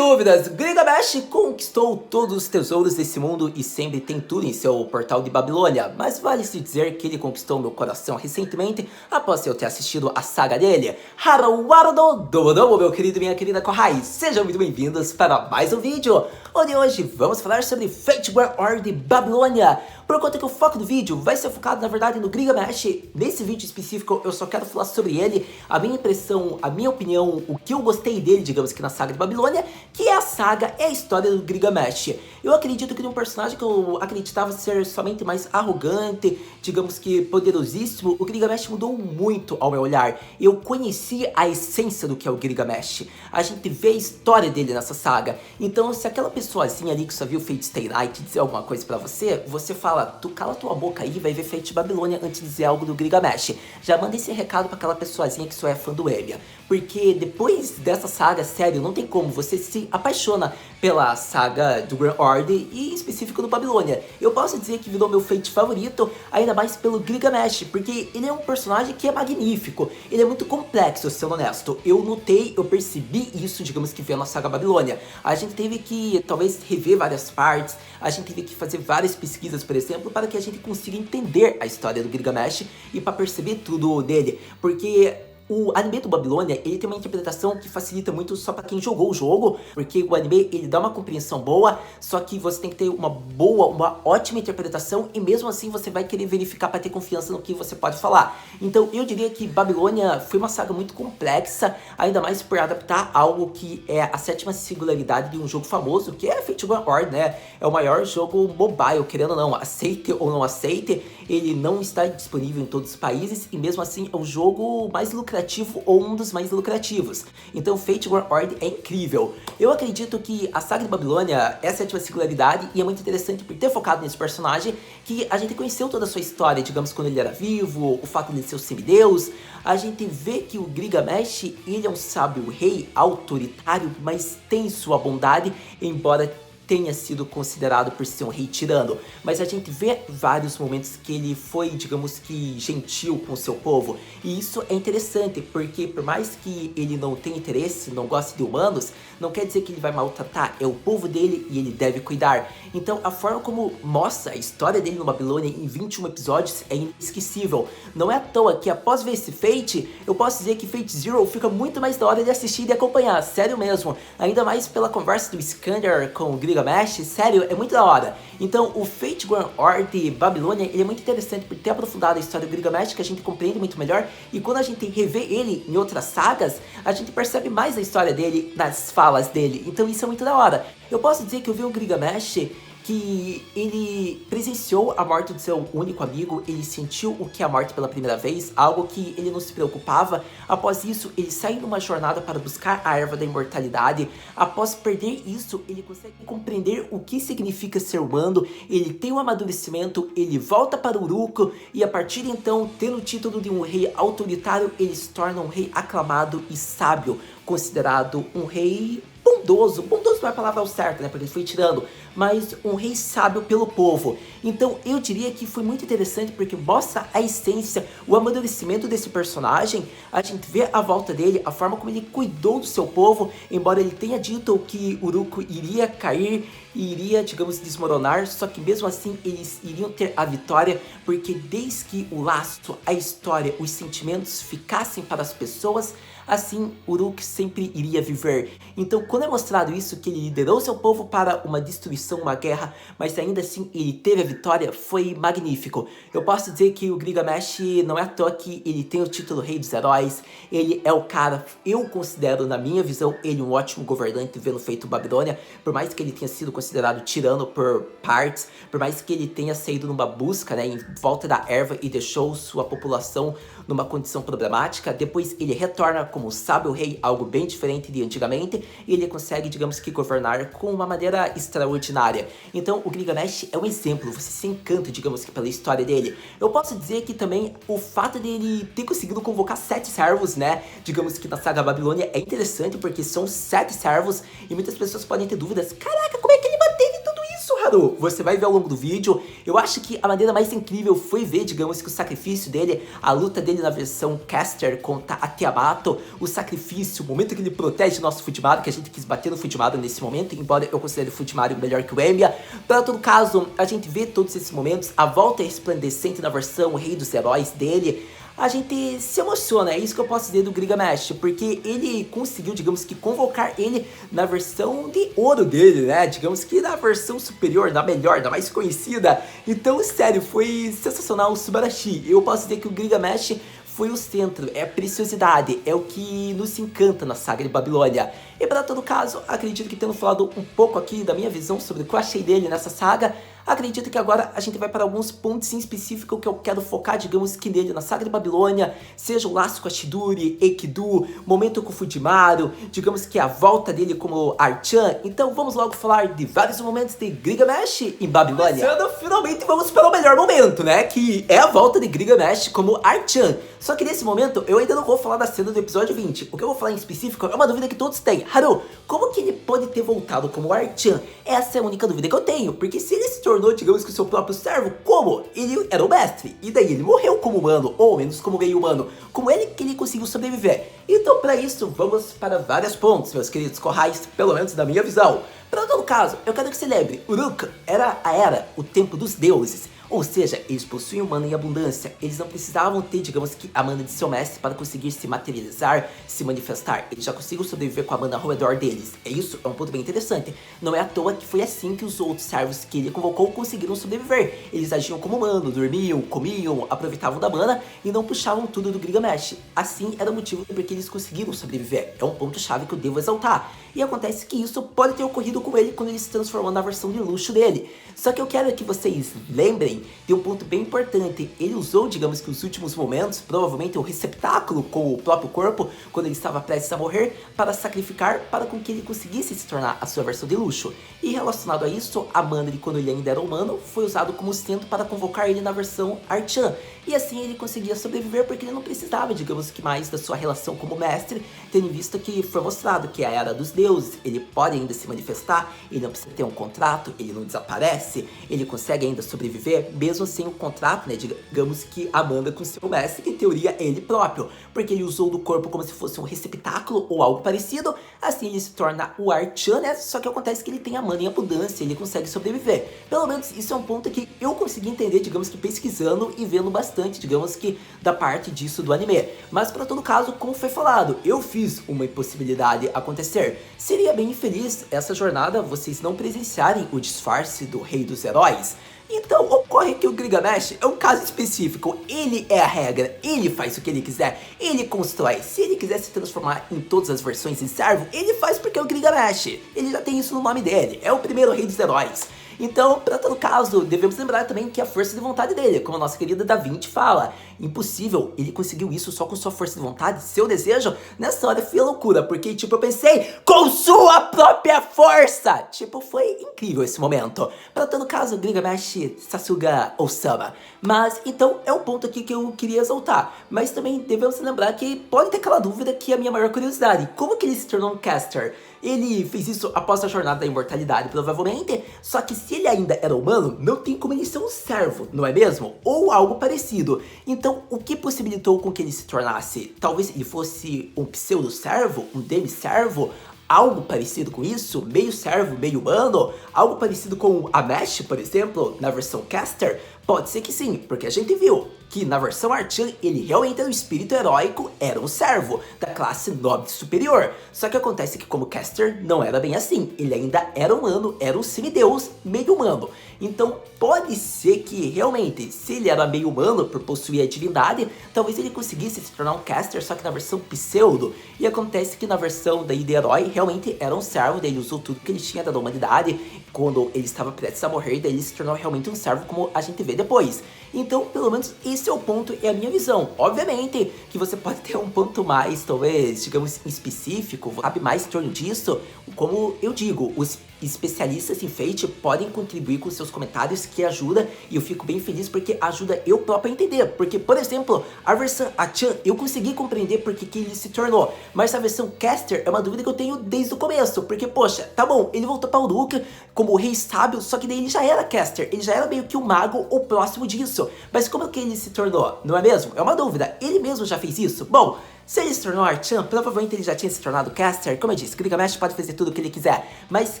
dúvidas, Gilgamesh conquistou todos os tesouros desse mundo e sempre tem tudo em seu portal de Babilônia, mas vale-se dizer que ele conquistou meu coração recentemente após eu ter assistido a saga dele. Harawarudo Domodomo, meu querido e minha querida Kohai, sejam muito bem-vindos para mais um vídeo, onde hoje vamos falar sobre Fate Grand Order de Babilônia, por conta que o foco do vídeo vai ser focado na verdade no Gilgamesh. Nesse vídeo específico eu só quero falar sobre ele, a minha impressão, a minha opinião, o que eu gostei dele, digamos que na saga de Babilônia, que é a saga, é a história do Gilgamesh. Eu acredito que ele é um personagem que eu acreditava ser somente mais arrogante, digamos que poderosíssimo. O Gilgamesh mudou muito ao meu olhar. Eu conheci a essência do que é o Gilgamesh. A gente vê a história dele nessa saga. Então se aquela pessoazinha ali que só viu Fate Stay Night dizer alguma coisa pra você, você fala, tu cala tua boca aí, vai ver Fate Babilônia antes de dizer algo do Gilgamesh. Já manda esse recado pra aquela pessoazinha que só é fã do Enya. Porque depois dessa saga, sério, não tem como, você se apaixona pela saga do Grand Order e em específico do Babilônia. Eu posso dizer que virou meu Fate favorito, ainda mais pelo Gilgamesh, porque ele é um personagem que é magnífico, ele é muito complexo, sendo honesto. Eu notei, eu percebi isso, digamos que vendo a saga Babilônia. A gente teve que, talvez, rever várias partes, a gente teve que fazer várias pesquisas, por exemplo, para que a gente consiga entender a história do Gilgamesh e para perceber tudo dele, porque o anime do Babilônia, ele tem uma interpretação que facilita muito só pra quem jogou o jogo, porque o anime, ele dá uma compreensão boa, só que você tem que ter uma ótima interpretação, e mesmo assim você vai querer verificar pra ter confiança no que você pode falar. Então eu diria que Babilônia foi uma saga muito complexa, ainda mais por adaptar algo que é a sétima singularidade de um jogo famoso, que é Fate Grand Order, né? É o maior jogo mobile, querendo ou não, aceite ou não aceite, ele não está disponível em todos os países, e mesmo assim é o jogo mais lucrativo ou um dos mais lucrativos. Então Fate Grand Order é incrível. Eu acredito que a saga de Babilônia é a sétima singularidade e é muito interessante por ter focado nesse personagem, que a gente conheceu toda a sua história, digamos, quando ele era vivo, o fato de ele ser o semideus. A gente vê que o Gilgamesh, ele é um sábio rei autoritário, mas tem sua bondade, embora tenha sido considerado por ser um rei tirano, mas a gente vê vários momentos que ele foi, digamos que, gentil com o seu povo, e isso é interessante, porque por mais que ele não tenha interesse, não goste de humanos, não quer dizer que ele vai maltratar, é o povo dele e ele deve cuidar. Então a forma como mostra a história dele no Babilônia em 21 episódios é inesquecível. Não é à toa que após ver esse Fate, eu posso dizer que Fate Zero fica muito mais da hora de assistir e de acompanhar, sério mesmo, ainda mais pela conversa do Iskander com o Gilgamesh, sério, é muito da hora. Então o Fate Grand Order de Babilônia, ele é muito interessante por ter aprofundado a história do Gilgamesh, que a gente compreende muito melhor, e quando a gente revê ele em outras sagas, a gente percebe mais a história dele nas falas dele, então isso é muito da hora. Eu posso dizer que eu vi o Gilgamesh que ele presenciou a morte do seu único amigo, ele sentiu o que é a morte pela primeira vez, algo que ele não se preocupava. Após isso, ele sai numa jornada para buscar a erva da imortalidade. Após perder isso, ele consegue compreender o que significa ser humano, ele tem um amadurecimento, ele volta para Uruk, e a partir de então, tendo o título de um rei autoritário, ele se torna um rei aclamado e sábio, considerado um rei bondoso não é a palavra certa, né, porque ele foi tirando, mas um rei sábio pelo povo. Então eu diria que foi muito interessante porque mostra a essência, o amadurecimento desse personagem. A gente vê a volta dele, a forma como ele cuidou do seu povo, embora ele tenha dito que Uruk iria cair, iria, digamos, desmoronar, só que mesmo assim eles iriam ter a vitória, porque desde que o laço, a história, os sentimentos ficassem para as pessoas, assim Uruk sempre iria viver. Então quando é mostrado isso, que ele liderou seu povo para uma destruição, uma guerra, mas ainda assim ele teve a vitória, foi magnífico. Eu posso dizer que o Gilgamesh não é à toa que ele tem o título Rei dos Heróis, ele é o cara, eu considero, na minha visão, ele um ótimo governante vendo feito Babilônia, por mais que ele tenha sido considerado tirano por partes, por mais que ele tenha saído numa busca, né, em volta da erva e deixou sua população numa condição problemática, depois ele retorna como sábio rei, algo bem diferente de antigamente, e ele consegue, digamos que, governar com uma maneira extraordinária. Então o Gilgamesh é um exemplo, você se encanta, digamos que, pela história dele. Eu posso dizer que também o fato dele ter conseguido convocar 7 servos, né, digamos que na saga Babilônia, é interessante porque são 7 servos, e muitas pessoas podem ter dúvidas, caraca, como é que ele manteve tudo isso, Haru, você vai ver ao longo do vídeo. Eu acho que a maneira mais incrível foi ver, digamos que o sacrifício dele, a luta dele na versão caster contra a Tiamato, o sacrifício, o momento que ele protege o nosso Fujimaru, que a gente quis bater no Fujimaru nesse momento, embora eu considere o Fujimaru melhor que o Emiya. Para todo caso, a gente vê todos esses momentos, a volta resplandecente na versão Rei dos Heróis dele. A gente se emociona, é isso que eu posso dizer do Gilgamesh, porque ele conseguiu, digamos que, convocar ele na versão de ouro dele, né? Digamos que na versão superior, da melhor, da mais conhecida. Então, sério, foi sensacional o Subarashi. Eu posso dizer que o Gilgamesh foi o centro, é a preciosidade, é o que nos encanta na saga de Babilônia. E para todo caso, acredito que tendo falado um pouco aqui da minha visão sobre o que eu achei dele nessa saga, acredito que agora a gente vai para alguns pontos em específico que eu quero focar, digamos que nele, na saga de Babilônia, seja o laço com a Chidori, Enkidu, momento com o Fujimaru, digamos que a volta dele como Archan. Então vamos logo falar de vários momentos de Gilgamesh em Babilônia. Começando, finalmente vamos para o melhor momento, né, que é a volta de Gilgamesh como Archan. Só que nesse momento eu ainda não vou falar da cena do episódio 20, o que eu vou falar em específico é uma dúvida que todos têm. Haru, como que ele pode ter voltado como Archan? Essa é a única dúvida que eu tenho, porque se ele se tornou, digamos que o seu próprio servo, como? Ele era o mestre, e daí ele morreu como humano, ou ao menos como meio humano, como ele que ele conseguiu sobreviver. Então para isso, vamos para vários pontos, meus queridos corrais, pelo menos da minha visão. Para todo caso, eu quero que você lembre, Uruk era o tempo dos deuses. Ou seja, eles possuíam mana em abundância, eles não precisavam ter, digamos que, a mana de seu mestre para conseguir se materializar, se manifestar. Eles já conseguiram sobreviver com a mana ao redor deles. Isso é um ponto bem interessante. Não é à toa que foi assim que os outros servos que ele convocou conseguiram sobreviver. Eles agiam como humano, dormiam, comiam, aproveitavam da mana e não puxavam tudo do Gilgamesh. Assim era o motivo porque eles conseguiram sobreviver. É um ponto-chave que eu devo exaltar. E acontece que isso pode ter ocorrido com ele quando ele se transformou na versão de luxo dele. Só que eu quero que vocês lembrem de um ponto bem importante. Ele usou, digamos que os últimos momentos, provavelmente o receptáculo com o próprio corpo, quando ele estava prestes a morrer, para sacrificar para com que ele conseguisse se tornar a sua versão de luxo. E relacionado a isso, a mana de quando ele ainda era humano foi usado como centro para convocar ele na versão Archan. E assim ele conseguia sobreviver porque ele não precisava, digamos que mais da sua relação como mestre, tendo visto que foi mostrado que a era dos deuses, ele pode ainda se manifestar, ele não precisa ter um contrato, ele não desaparece, ele consegue ainda sobreviver, mesmo sem o contrato, né, digamos que a manda com seu mestre, que em teoria é ele próprio, porque ele usou do corpo como se fosse um receptáculo ou algo parecido, assim ele se torna o Archan, né, só que acontece que ele tem a mana em abundância, ele consegue sobreviver. Pelo menos isso é um ponto que eu consegui entender, digamos que pesquisando e vendo bastante, digamos que da parte disso do anime. Mas para todo caso, como foi falado, eu fiz uma impossibilidade acontecer. Seria bem infeliz essa jornada vocês não presenciarem o disfarce do Rei dos Heróis. Então ocorre que o Gilgamesh é um caso específico, ele é a regra, ele faz o que ele quiser, ele constrói. Se ele quiser se transformar em todas as versões em servo, ele faz porque é o Gilgamesh, ele já tem isso no nome dele, é o primeiro Rei dos Heróis. Então, para todo caso, devemos lembrar também que a força de vontade dele, como a nossa querida Da Vinci fala, impossível, ele conseguiu isso só com sua força de vontade, seu desejo. Nessa hora foi loucura, porque tipo, eu pensei, com sua própria força! Tipo, foi incrível esse momento. Para todo caso, Gilgamesh Sasuga Osama. Mas, então, é um ponto aqui que eu queria exaltar. Mas também devemos lembrar que pode ter aquela dúvida que é a minha maior curiosidade. Como que ele se tornou um caster? Ele fez isso após a jornada da imortalidade, provavelmente, só que se ele ainda era humano, não tem como ele ser um servo, não é mesmo? Ou algo parecido. Então, o que possibilitou com que ele se tornasse? Talvez ele fosse um pseudo-servo, um demi-servo, algo parecido com isso, meio servo, meio humano, algo parecido com a Mesh, por exemplo, na versão caster? Pode ser que sim, porque a gente viu que na versão Archan ele realmente era um espírito heróico, era um servo da classe nobre superior. Só que acontece que como caster não era bem assim, ele ainda era humano, era um semideus meio humano. Então pode ser que realmente, se ele era meio humano por possuir a divindade, talvez ele conseguisse se tornar um caster, só que na versão pseudo. E acontece que na versão daí de herói, realmente era um servo, daí ele usou tudo que ele tinha da humanidade. Quando ele estava prestes a morrer, daí ele se tornou realmente um servo, como a gente vê depois. Então, pelo menos esse esse é o ponto e a minha visão. Obviamente que você pode ter um ponto mais, talvez, digamos, específico, sabe mais em torno disso. Como eu digo, os especialistas em Fate podem contribuir com seus comentários, que ajuda, e eu fico bem feliz porque ajuda eu próprio a entender. Porque, por exemplo, a versão Achan, eu consegui compreender porque que ele se tornou, mas a versão Caster é uma dúvida que eu tenho desde o começo, porque, poxa, tá bom, ele voltou para Uruk como o rei sábio, só que daí ele já era Caster, ele já era meio que um mago ou próximo disso, mas como que ele se tornou, não é mesmo? É uma dúvida, ele mesmo já fez isso? Bom, se ele se tornou Archan, provavelmente ele já tinha se tornado Caster. Como eu disse, Gilgamesh pode fazer tudo o que ele quiser, mas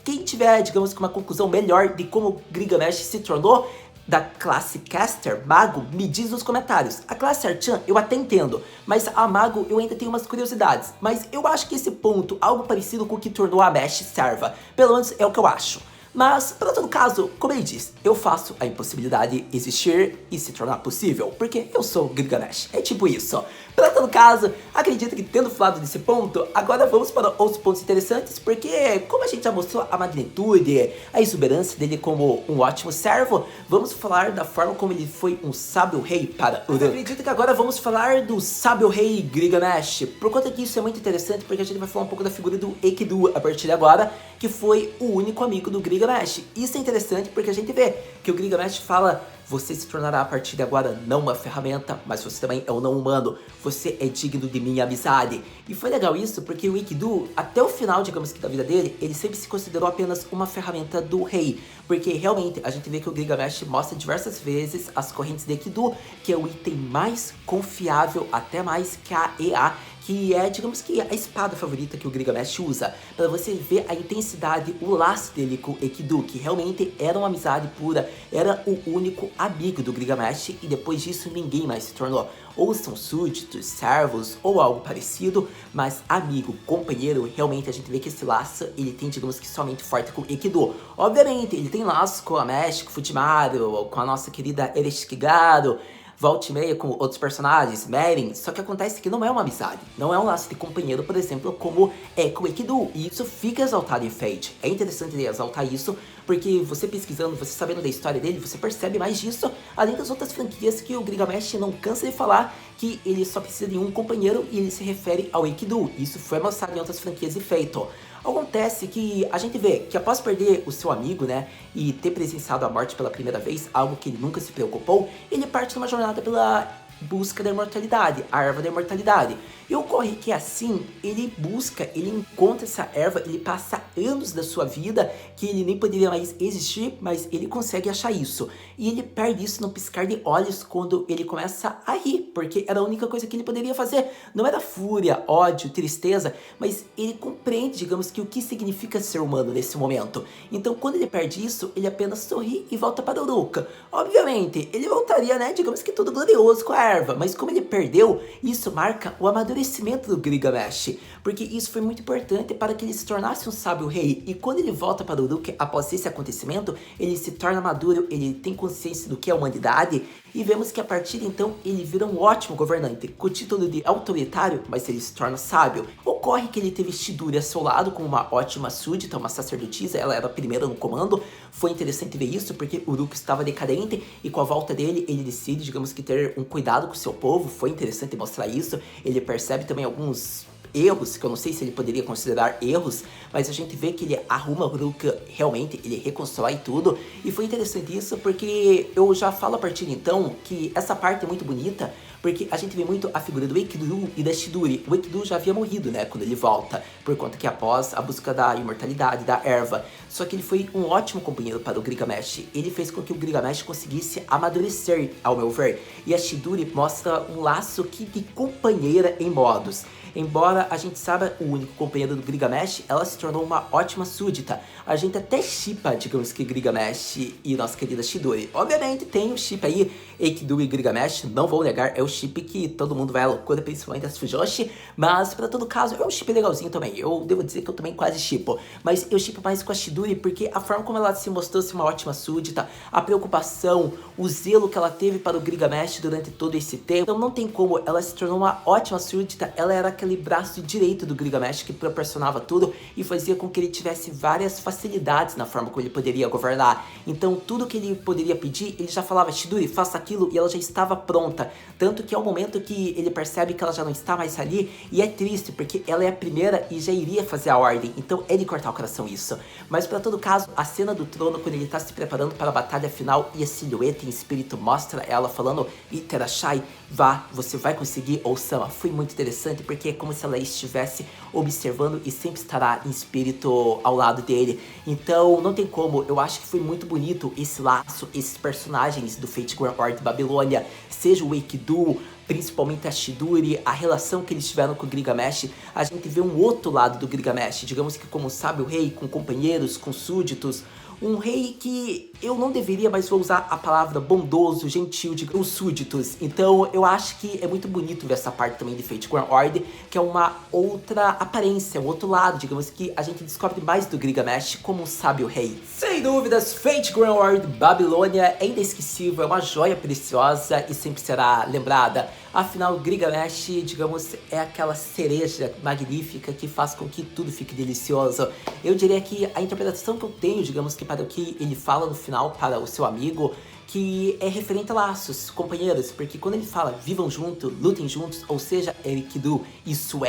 quem tiver, digamos, com uma conclusão melhor de como Gilgamesh se tornou da classe Caster, Mago, me diz nos comentários. A classe Archan eu até entendo, mas a Mago eu ainda tenho umas curiosidades. Mas eu acho que esse ponto, algo parecido com o que tornou a Mesh serva. Pelo menos é o que eu acho. Mas, para todo caso, como ele diz, eu faço a impossibilidade existir e se tornar possível, porque eu sou Gilgamesh. É tipo isso. Para todo caso, acredito que tendo falado desse ponto, agora vamos para outros pontos interessantes, porque como a gente já mostrou a magnitude, a exuberância dele como um ótimo servo, vamos falar da forma como ele foi um sábio rei para Uruk. Acredito que agora vamos falar do sábio rei Gilgamesh. Por conta que isso é muito interessante, porque a gente vai falar um pouco da figura do Enkidu a partir de agora, que foi o único amigo do Gilgamesh. Isso é interessante porque a gente vê que o Gilgamesh fala: você se tornará a partir de agora não uma ferramenta, mas você também é um não humano. Você é digno de minha amizade. E foi legal isso porque o Enkidu, até o final, digamos que da vida dele, ele sempre se considerou apenas uma ferramenta do rei. Porque realmente a gente vê que o Gilgamesh mostra diversas vezes as correntes de Enkidu, que é o item mais confiável, até mais que a EA, que é, digamos que, a espada favorita que o Gilgamesh usa, para você ver a intensidade, o laço dele com Enkidu, que realmente era uma amizade pura, era o único amigo do Gilgamesh, e depois disso ninguém mais se tornou. Ou são súditos, servos, ou algo parecido, mas amigo, companheiro, realmente a gente vê que esse laço, ele tem, digamos que, somente forte com Enkidu. Obviamente, ele tem laço com a Mesh, com o Fujimaru, com a nossa querida Ereshkigal, volta e meia com outros personagens, Meren, só que acontece que não é uma amizade, não é um laço de companheiro, por exemplo, como é com o Enkidu, e isso fica exaltado em Fate. É interessante exaltar isso, porque você pesquisando, você sabendo da história dele, você percebe mais disso, além das outras franquias que o Gilgamesh não cansa de falar que ele só precisa de um companheiro e ele se refere ao Enkidu. Isso foi mostrado em outras franquias de Fate. Acontece que a gente vê que após perder o seu amigo, né, e ter presenciado a morte pela primeira vez, algo que ele nunca se preocupou, ele parte numa jornada pela busca da imortalidade, a erva da imortalidade. E ocorre que assim, ele busca, ele encontra essa erva, ele passa anos da sua vida que ele nem poderia mais existir, mas ele consegue achar isso. E ele perde isso no piscar de olhos quando ele começa a rir, porque era a única coisa que ele poderia fazer. Não era fúria, ódio, tristeza, mas ele compreende, digamos que, o que significa ser humano nesse momento. Então, quando ele perde isso, ele apenas sorri e volta para Uruk. Obviamente, ele voltaria, né, digamos que tudo glorioso com a erva, mas como ele perdeu, isso marca o amadurecimento do Gilgamesh, porque isso foi muito importante para que ele se tornasse um sábio rei, e quando ele volta para Uruk após esse acontecimento, ele se torna maduro, ele tem consciência do que é a humanidade, e vemos que a partir de então ele vira um ótimo governante, com o título de autoritário, mas ele se torna sábio. Ocorre que ele teve Shiduri a seu lado como uma ótima súdita, uma sacerdotisa, ela era a primeira no comando. Foi interessante ver isso, porque Uruk estava decadente, e com a volta dele, ele decide, digamos que, ter um cuidado com o seu povo. Foi interessante mostrar isso. Ele percebe também alguns erros, que eu não sei se ele poderia considerar erros, mas a gente vê que ele arruma Uruk, realmente, ele reconstrói tudo, e foi interessante isso, porque eu já falo a partir de então que essa parte é muito bonita, porque a gente vê muito a figura do Enkidu e da Shiduri. O Enkidu já havia morrido, né, quando ele volta, por conta que após a busca da imortalidade, da erva, só que ele foi um ótimo companheiro para o Gilgamesh. Ele fez com que o Gilgamesh conseguisse amadurecer, ao meu ver, e a Shiduri mostra um laço que de companheira em modos. Embora a gente saiba o único companheiro do Gilgamesh, ela se tornou uma ótima súdita. A gente até shippa, digamos que, Gilgamesh e nossa querida Shiduri. Obviamente tem o ship aí, Enkidu e Gilgamesh, não vou negar, é o chip que todo mundo vai à loucura, principalmente as Fujoshi, mas pra todo caso é um chip legalzinho também. Eu devo dizer que eu também quase shippo, mas eu shippo mais com a Shiduri porque a forma como ela se mostrou-se uma ótima súdita, a preocupação, o zelo que ela teve para o Gilgamesh durante todo esse tempo, então não tem como, ela se tornou uma ótima súdita. Ela era aquele braço direito do Gilgamesh que proporcionava tudo e fazia com que ele tivesse várias facilidades na forma como ele poderia governar. Então tudo que ele poderia pedir, ele já falava: Chidori, faça aquilo, e ela já estava pronta. Tanto que é o momento que ele percebe que ela já não está mais ali, e é triste porque ela é a primeira e já iria fazer a ordem, então é de cortar o coração isso. Mas para todo caso, a cena do trono, quando ele está se preparando para a batalha final e a silhueta em espírito mostra ela falando: Iterashai, vá, você vai conseguir, Osama, foi muito interessante porque é como se ela estivesse observando e sempre estará em espírito ao lado dele. Então não tem como, eu acho que foi muito bonito esse laço, esses personagens do Fate Grand Order Babilônia, seja o Enkidu, principalmente a Chidori, a relação que eles tiveram com o Gilgamesh. A gente vê um outro lado do Gilgamesh, digamos que como sábio rei, com companheiros, com súditos, um rei que eu não deveria, mas vou usar a palavra bondoso, gentil, de os súditos. Então eu acho que é muito bonito ver essa parte também de Fate Grand Order, que é uma outra aparência, um outro lado, digamos que a gente descobre mais do Gilgamesh como um sábio rei. Sem dúvidas, Fate Grand Order Babilônia é inesquecível, é uma joia preciosa e sempre será lembrada. Afinal, Gilgamesh, digamos, é aquela cereja magnífica que faz com que tudo fique delicioso. Eu diria que a interpretação que eu tenho, digamos que para o que ele fala no final para o seu amigo, que é referente a laços, companheiros, porque quando ele fala vivam juntos, lutem juntos, ou seja, Enkidu, isso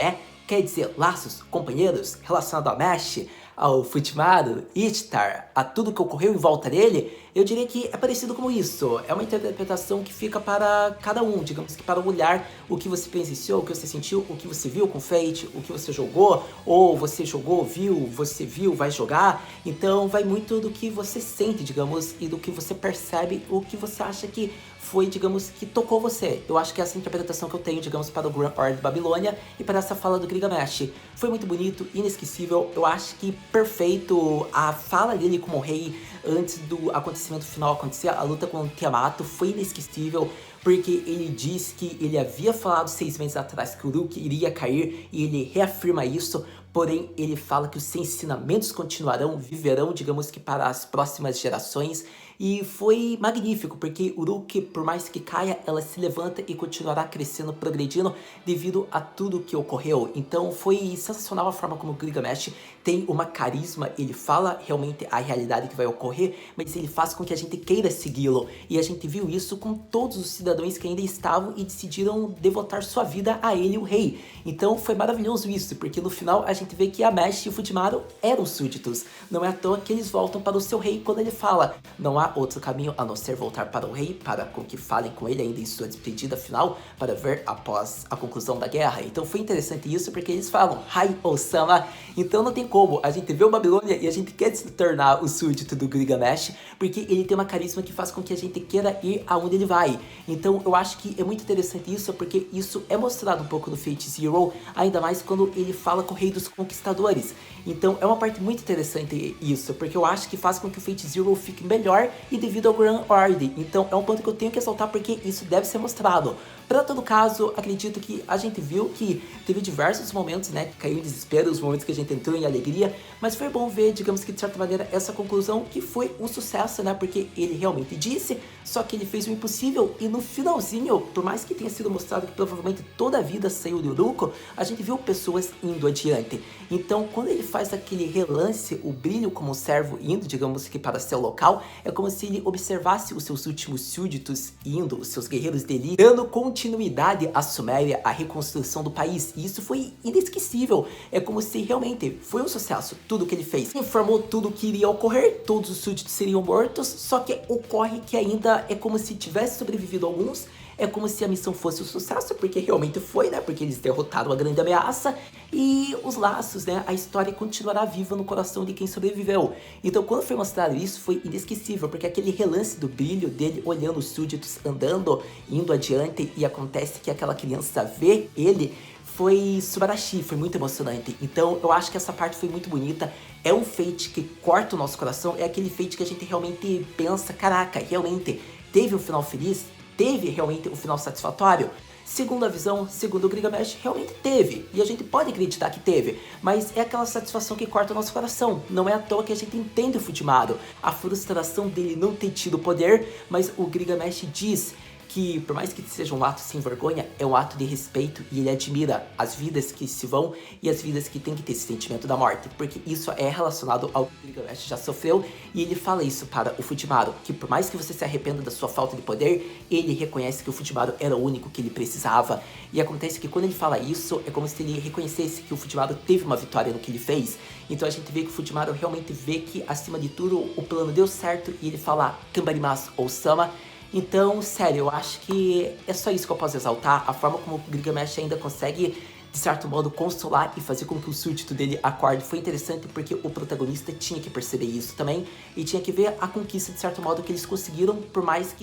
quer dizer laços, companheiros, relacionado a Mesh, ao Fujimaru, Ishtar, a tudo que ocorreu em volta dele, eu diria que é parecido com isso. É uma interpretação que fica para cada um, digamos que para olhar o que você presenciou, o que você sentiu, o que você viu com Fate, o que você jogou, ou você jogou, viu, você viu, vai jogar. Então vai muito do que você sente, digamos, e do que você percebe, o que você acha que foi, digamos, que tocou você. Eu acho que essa interpretação que eu tenho, digamos, para o Grand Order de Babilônia e para essa fala do Gilgamesh. Foi muito bonito, inesquecível, eu acho que perfeito. A fala dele como rei antes do acontecimento final acontecer, a luta com o Tiamat, foi inesquecível, porque ele diz que ele havia falado 6 meses atrás que o Uruk iria cair e ele reafirma isso, porém ele fala que os ensinamentos continuarão, viverão, digamos que para as próximas gerações. E foi magnífico, porque Uruk, por mais que caia, ela se levanta e continuará crescendo, progredindo devido a tudo que ocorreu. Então foi sensacional a forma como o Gilgamesh tem uma carisma, ele fala realmente a realidade que vai ocorrer, mas ele faz com que a gente queira segui-lo. E a gente viu isso com todos os cidadãos que ainda estavam e decidiram devotar sua vida a ele, o rei. Então foi maravilhoso isso, porque no final a gente vê que a Mesh e o Fujimaru eram súditos. Não é à toa que eles voltam para o seu rei quando ele fala: não há outro caminho a não ser voltar para o rei, para com que falem com ele ainda em sua despedida final, para ver após a conclusão da guerra. Então foi interessante isso, porque eles falam Hai Osama. Então não tem como, a gente vê o Babilônia e a gente quer se tornar o súdito do Gilgamesh, porque ele tem uma carisma que faz com que a gente queira ir aonde ele vai. Então eu acho que é muito interessante isso, porque isso é mostrado um pouco no Fate Zero, ainda mais quando ele fala com o rei dos conquistadores. Então é uma parte muito interessante isso, porque eu acho que faz com que o Fate Zero fique melhor e devido ao Grand Order. Então é um ponto que eu tenho que ressaltar, porque isso deve ser mostrado. Para todo caso, acredito que a gente viu que teve diversos momentos, né, que caiu em desespero, os momentos que a gente entrou em alegria, mas foi bom ver, digamos que de certa maneira, essa conclusão que foi um sucesso, né, porque ele realmente disse, só que ele fez o impossível e no finalzinho, por mais que tenha sido mostrado que provavelmente toda a vida saiu do Uruko, a gente viu pessoas indo adiante. Então, quando ele faz aquele relance, o brilho como um servo indo, digamos que para seu local, é como se ele observasse os seus últimos súditos indo, os seus guerreiros dele, dando continuidade à Suméria, à reconstrução do país. E isso foi inesquecível. É como se realmente foi um sucesso tudo que ele fez. Informou tudo o que iria ocorrer, todos os súditos seriam mortos, só que ocorre que ainda é como se tivesse sobrevivido alguns. É como se a missão fosse um sucesso, porque realmente foi, né? Porque eles derrotaram a grande ameaça e os laços, né? A história continuará viva no coração de quem sobreviveu. Então, quando foi mostrado isso, foi inesquecível, porque aquele relance do brilho dele olhando os súditos andando, indo adiante, e acontece que aquela criança vê ele, foi subarashi, foi muito emocionante. Então eu acho que essa parte foi muito bonita. É um Fate que corta o nosso coração, é aquele Fate que a gente realmente pensa, caraca, realmente teve um final feliz? Teve realmente um final satisfatório? Segundo a visão, segundo o Gilgamesh, realmente teve. E a gente pode acreditar que teve. Mas é aquela satisfação que corta o nosso coração. Não é à toa que a gente entende o Fujimaru. A frustração dele não ter tido poder, mas o Gilgamesh diz que por mais que seja um ato sem vergonha, é um ato de respeito e ele admira as vidas que se vão e as vidas que tem que ter esse sentimento da morte, porque isso é relacionado ao que o Gilgamesh já sofreu e ele fala isso para o Fujimaru, que por mais que você se arrependa da sua falta de poder, ele reconhece que o Fujimaru era o único que ele precisava. E acontece que quando ele fala isso, é como se ele reconhecesse que o Fujimaru teve uma vitória no que ele fez. Então a gente vê que o Fujimaru realmente vê que acima de tudo o plano deu certo e ele fala Kambarimasu ou Sama. Então, sério, eu acho que é só isso que eu posso exaltar, a forma como o Gilgamesh ainda consegue, de certo modo, consolar e fazer com que o súdito dele acorde. Foi interessante porque o protagonista tinha que perceber isso também e tinha que ver a conquista, de certo modo, que eles conseguiram, por mais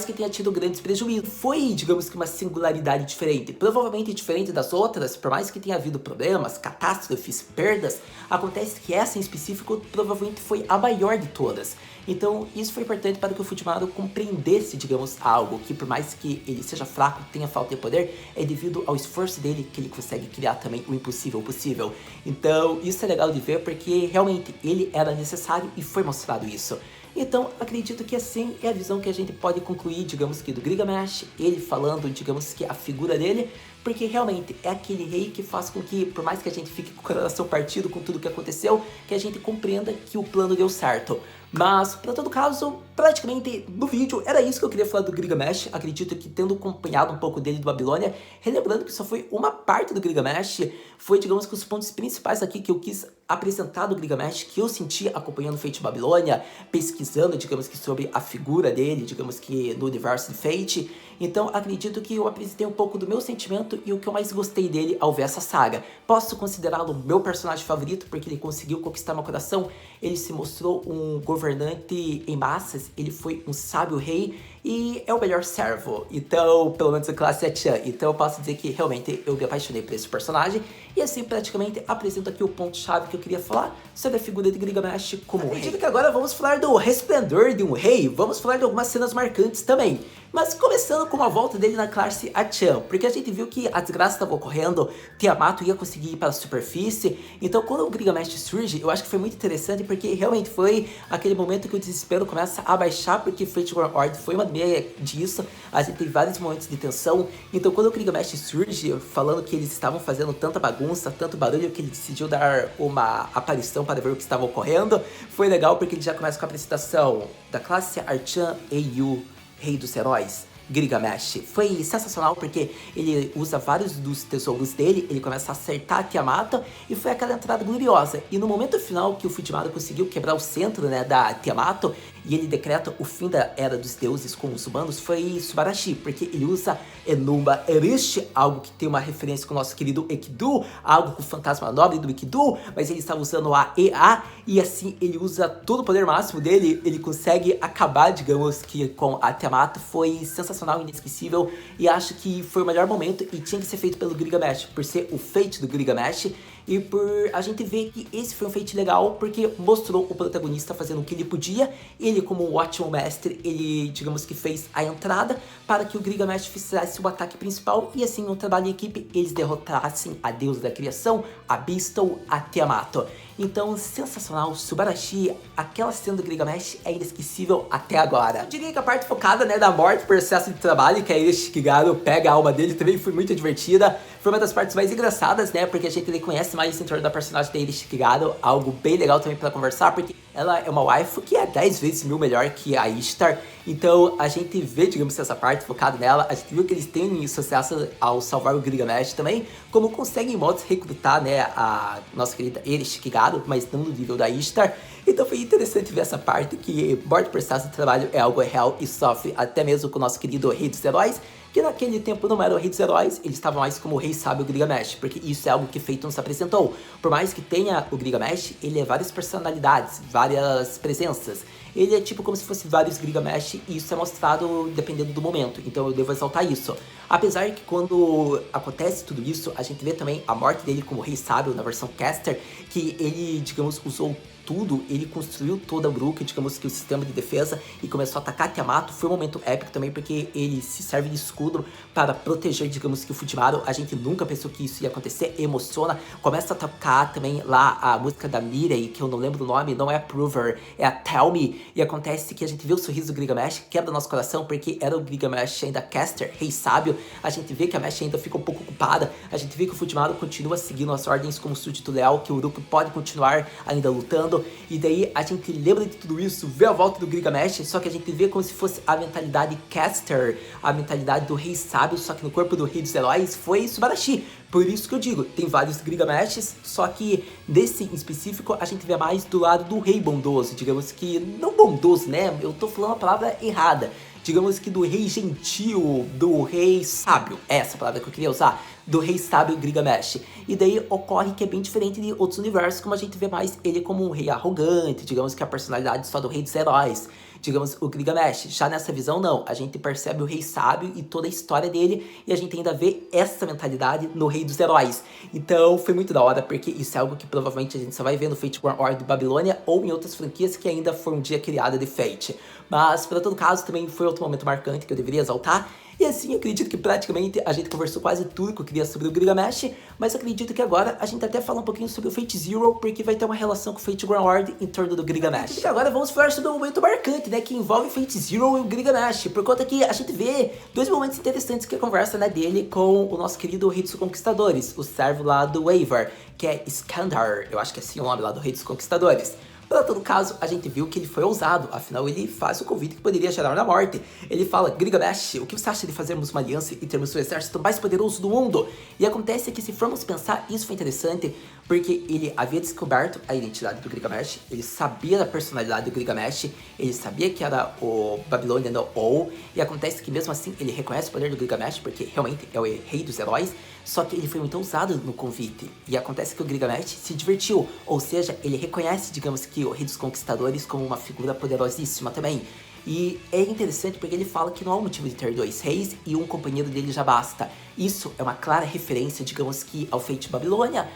que tenha tido grandes prejuízos. Foi, digamos que uma singularidade diferente, provavelmente diferente das outras, por mais que tenha havido problemas, catástrofes, perdas, acontece que essa em específico provavelmente foi a maior de todas. Então isso foi importante para que o Fujimaru compreendesse, digamos, algo que por mais que ele seja fraco, tenha falta de poder, é devido ao esforço dele que ele consegue criar também o impossível possível. Então isso é legal de ver porque realmente ele era necessário e foi mostrado isso. Então acredito que assim é a visão que a gente pode concluir, digamos que do Gilgamesh, ele falando, digamos que a figura dele, porque realmente é aquele rei que faz com que, por mais que a gente fique com o coração partido com tudo que aconteceu, que a gente compreenda que o plano deu certo. Mas, para todo caso, praticamente no vídeo era isso que eu queria falar do Gilgamesh. Acredito que tendo acompanhado um pouco dele do Babilônia, relembrando que só foi uma parte do Gilgamesh, foi, digamos que os pontos principais aqui que eu quis apresentar do Gilgamesh, que eu senti acompanhando o Fate de Babilônia, pesquisando, digamos que sobre a figura dele, digamos que no universo de Fate. Então acredito que eu apresentei um pouco do meu sentimento e o que eu mais gostei dele ao ver essa saga. Posso considerá-lo meu personagem favorito porque ele conseguiu conquistar meu coração, ele se mostrou um governante em massas, ele foi um sábio rei e é o melhor servo, então, pelo menos a classe é Chan. Então eu posso dizer que realmente eu me apaixonei por esse personagem e assim praticamente apresento aqui o ponto-chave que eu queria falar sobre a figura de Gilgamesh como rei. Acredito que agora vamos falar do resplendor de um rei, vamos falar de algumas cenas marcantes também. Mas começando com a volta dele na classe Achan, porque a gente viu que a desgraça estava ocorrendo, Tiamat ia conseguir ir para a superfície, então quando o Gilgamesh surge, eu acho que foi muito interessante porque realmente foi aquele momento que o desespero começa a baixar, porque Fate War Horde foi uma meia disso, a gente teve vários momentos de tensão, então quando o Gilgamesh surge, falando que eles estavam fazendo tanta bagunça, tanto barulho, que ele decidiu dar uma aparição para ver o que estava ocorrendo, foi legal porque ele já começa com a apresentação da classe Achan Eiyu, Rei dos Heróis, Gilgamesh. Foi sensacional porque ele usa vários dos tesouros dele, ele começa a acertar a Tiamat e foi aquela entrada gloriosa. E no momento final que o Fujimaru conseguiu quebrar o centro, né, da Tiamat e ele decreta o fim da Era dos Deuses com os humanos, foi Subarashi, porque ele usa Enuma Elish, algo que tem uma referência com o nosso querido Enkidu, algo com o fantasma nobre do Enkidu, mas ele estava usando a EA e assim ele usa todo o poder máximo dele, ele consegue acabar, digamos que com a Tiamat. Foi sensacional, inesquecível e acho que foi o melhor momento e tinha que ser feito pelo Gilgamesh, por ser o Fate do Gilgamesh e por a gente ver que esse foi um Fate legal porque mostrou o protagonista fazendo o que ele podia. Ele, como um ótimo mestre, ele, digamos que fez a entrada para que o Gilgamesh fizesse o ataque principal e assim, no trabalho em equipe, eles derrotassem a deusa da criação, a Beastle, a Tiamat. Então, sensacional, Subarashi, aquela cena do Gilgamesh é inesquecível até agora. Eu diria que a parte focada, né, da morte, processo de trabalho, que aí Shikigaru pega a alma dele, também foi muito divertida. Foi uma das partes mais engraçadas, né, porque a gente conhece mais em torno da personagem da Shikigaru, algo bem legal também pra conversar, porque ela é uma waifu que é 10 vezes mil melhor que a Ishtar. Então a gente vê, digamos, essa parte focada nela. A gente viu que eles têm sucesso ao salvar o Gilgamesh também, como conseguem em modos recrutar, né, a nossa querida Shikigaru, mas não no nível da Ishtar. Então foi interessante ver essa parte que morte por excesso de trabalho é algo real e sofre até mesmo com o nosso querido Rei dos Heróis, que naquele tempo não era o Rei dos Heróis, ele estava mais como o Rei Sábio Gilgamesh, porque isso é algo que Fate nos apresentou. Por mais que tenha o Gilgamesh, ele é várias personalidades, várias presenças. Ele é tipo como se fosse vários Gilgamesh e isso é mostrado dependendo do momento, então eu devo exaltar isso. Apesar que quando acontece tudo isso, a gente vê também a morte dele como Rei Sábio na versão Caster, que ele, digamos, usou tudo, ele construiu toda a Brook, digamos que o sistema de defesa, e começou a atacar Tiamato. Foi um momento épico também, porque ele se serve de escudo para proteger, digamos que o Fujimaru. A gente nunca pensou que isso ia acontecer, emociona. Começa a tocar também lá a música da Mirei, que eu não lembro o nome, não é a Prover, é a Tell Me, e acontece que a gente vê o sorriso do Gilgamesh, quebra nosso coração, porque era o Gilgamesh ainda caster, rei sábio. A gente vê que a Mesh ainda fica um pouco ocupada, a gente vê que o Fujimaru continua seguindo as ordens como súdito leal, que o Uruku pode continuar ainda lutando, e daí a gente lembra de tudo isso, vê a volta do Gilgamesh, só que a gente vê como se fosse a mentalidade caster, a mentalidade do rei sábio, só que no corpo do rei dos heróis foi Subarashi. Por isso que eu digo, tem vários Gilgameshs, só que desse em específico a gente vê mais do lado do rei bondoso, digamos que, não bondoso, né, eu tô falando a palavra errada, digamos que do rei gentil, do rei sábio, essa palavra que eu queria usar, do rei sábio Gilgamesh. E daí ocorre que é bem diferente de outros universos, como a gente vê mais ele como um rei arrogante, digamos que a personalidade só do rei dos heróis, digamos o Gilgamesh. Já nessa visão não, a gente percebe o rei sábio e toda a história dele, e a gente ainda vê essa mentalidade no rei dos heróis. Então foi muito da hora, porque isso é algo que provavelmente a gente só vai ver no Fate Grand Order de Babilônia ou em outras franquias que ainda foi um dia criada de Fate. Mas, para todo caso, também foi outro momento marcante que eu deveria exaltar. E assim, eu acredito que praticamente a gente conversou quase tudo que eu queria sobre o Gilgamesh, mas eu acredito que agora a gente até fala um pouquinho sobre o Fate Zero, porque vai ter uma relação com o Fate Grand Order em torno do Gilgamesh. E agora vamos falar sobre um momento marcante, né, que envolve o Fate Zero e o Gilgamesh, por conta que a gente vê dois momentos interessantes que é a conversa, né, dele com o nosso querido Rei dos Conquistadores, o servo lá do Waver, que é Iskandar, eu acho que é assim o nome lá do Rei dos Conquistadores. Para todo caso, a gente viu que ele foi ousado, afinal ele faz o convite que poderia gerar na morte. Ele fala, Gilgamesh, o que você acha de fazermos uma aliança e termos o exército mais poderoso do mundo? E acontece que se formos pensar, isso foi interessante, porque ele havia descoberto a identidade do Gilgamesh, ele sabia da personalidade do Gilgamesh, ele sabia que era o Babylonian Ou, e acontece que mesmo assim ele reconhece o poder do Gilgamesh, porque realmente é o rei dos heróis, só que ele foi muito ousado no convite, e acontece que o Gilgamesh se divertiu, ou seja, ele reconhece, digamos que, o Rei dos Conquistadores como uma figura poderosíssima também. E é interessante porque ele fala que não há motivo de ter dois reis e um companheiro dele já basta. Isso é uma clara referência, digamos que, ao Fate Babilônia,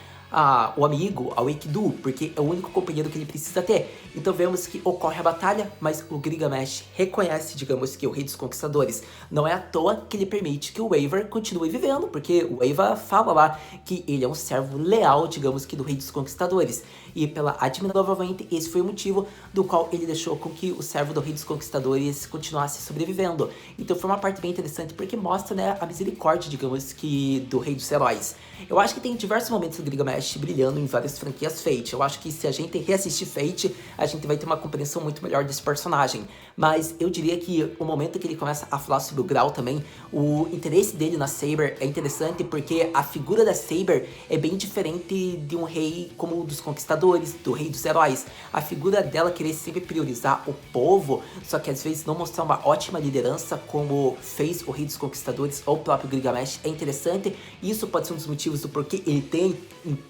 o amigo, ao Enkidu, porque é o único companheiro que ele precisa ter. Então vemos que ocorre a batalha, mas o Gilgamesh reconhece, digamos que, o Rei dos Conquistadores. Não é à toa que ele permite que o Waver continue vivendo, porque o Waver fala lá que ele é um servo leal, digamos que, do Rei dos Conquistadores. E pela Admin, novamente, esse foi o motivo do qual ele deixou com que o servo do Rei dos Conquistadores continuasse sobrevivendo. Então foi uma parte bem interessante, porque mostra, né, a misericórdia, digamos que, do Rei dos Heróis. Eu acho que tem diversos momentos do Gilgamesh brilhando em várias franquias Fate. Eu acho que se a gente reassistir Fate, a gente vai ter uma compreensão muito melhor desse personagem. Mas eu diria que o momento que ele começa a falar sobre o Graal também, o interesse dele na Saber é interessante, porque a figura da Saber é bem diferente de um rei como o dos Conquistadores, do Rei dos Heróis. A figura dela querer sempre priorizar o povo, só que às vezes não mostrar uma ótima liderança como fez o Rei dos Conquistadores ou o próprio Gilgamesh é interessante. E isso pode ser um dos motivos do porquê ele tem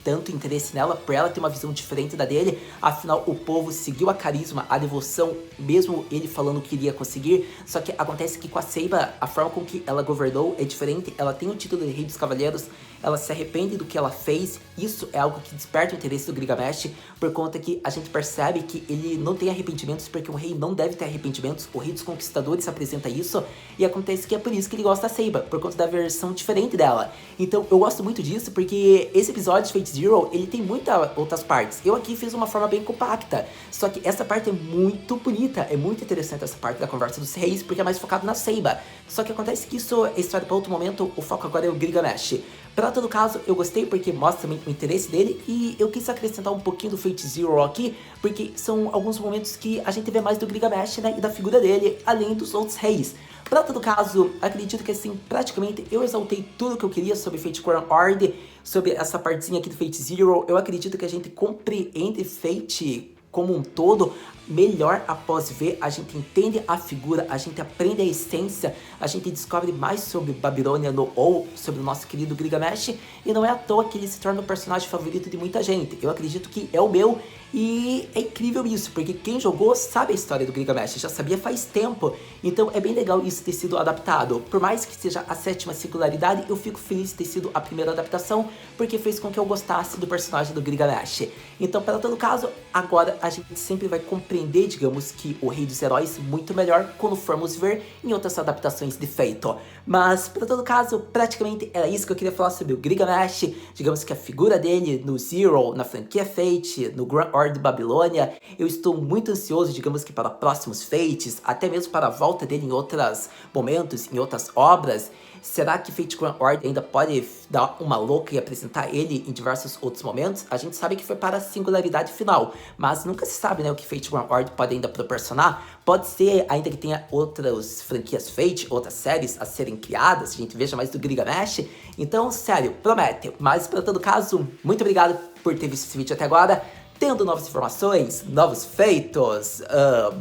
tanto interesse nela, por ela ter uma visão diferente da dele. Afinal, o povo seguiu a carisma, a devoção, mesmo ele falando que iria conseguir. Só que acontece que com a Seiba, a forma com que ela governou é diferente. Ela tem o título de Rei dos Cavaleiros, ela se arrepende do que ela fez. Isso é algo que desperta o interesse do Gilgamesh, por conta que a gente percebe que ele não tem arrependimentos, porque um rei não deve ter arrependimentos. O Rei dos Conquistadores apresenta isso, e acontece que é por isso que ele gosta da Seiba, por conta da versão diferente dela. Então eu gosto muito disso, porque esse episódio de Fate Zero, ele tem muitas outras partes. Eu aqui fiz uma forma bem compacta, só que essa parte é muito bonita, é muito interessante essa parte da conversa dos reis, porque é mais focado na Seiba. Só que acontece que isso é história para outro momento, o foco agora é o Gilgamesh. Para todo caso, eu gostei porque mostra também o interesse dele, e eu quis acrescentar um pouquinho do Fate Zero aqui, porque são alguns momentos que a gente vê mais do Gilgamesh, né, e da figura dele, além dos outros reis. Para todo caso, acredito que assim, praticamente eu exaltei tudo que eu queria sobre Fate Grand Order, sobre essa partezinha aqui do Fate Zero. Eu acredito que a gente compreende Fate como um todo melhor após ver, a gente entende a figura, a gente aprende a essência, a gente descobre mais sobre Babilônia ou sobre o nosso querido Gilgamesh, e não é à toa que ele se torna o personagem favorito de muita gente. Eu acredito que é o meu, E é incrível isso, porque quem jogou sabe a história do Gilgamesh, já sabia faz tempo. Então é bem legal isso ter sido adaptado. Por mais que seja a 7ª singularidade, eu fico feliz de ter sido a primeira adaptação, porque fez com que eu gostasse do personagem do Gilgamesh. Então, para todo caso, agora a gente sempre vai compreender, digamos que o Rei dos Heróis muito melhor quando formos ver em outras adaptações de Fate. Mas, para todo caso, praticamente era isso que eu queria falar sobre o Gilgamesh. Digamos que a figura dele no Zero, na franquia Fate, no Grand Order de Babilônia, eu estou muito ansioso, digamos que para próximos Fates, até mesmo para a volta dele em outros momentos, em outras obras. Será que Fate Grand Order ainda pode dar uma louca e apresentar ele em diversos outros momentos? A gente sabe que foi para a singularidade final, mas nunca se sabe, né, o que Fate Grand Order pode ainda proporcionar. Pode ser ainda que tenha outras franquias Fate, outras séries a serem criadas, a gente veja mais do Gilgamesh. Então, sério, promete. Mas, para todo caso, muito obrigado por ter visto esse vídeo até agora. Tendo novas informações, novos feitos,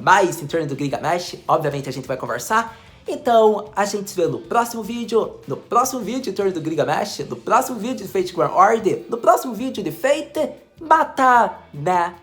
mais em torno do Gilgamesh, obviamente a gente vai conversar. Então, a gente se vê no próximo vídeo em torno do Gilgamesh, no próximo vídeo de Fate Grand Order, no próximo vídeo de Fate Batalha.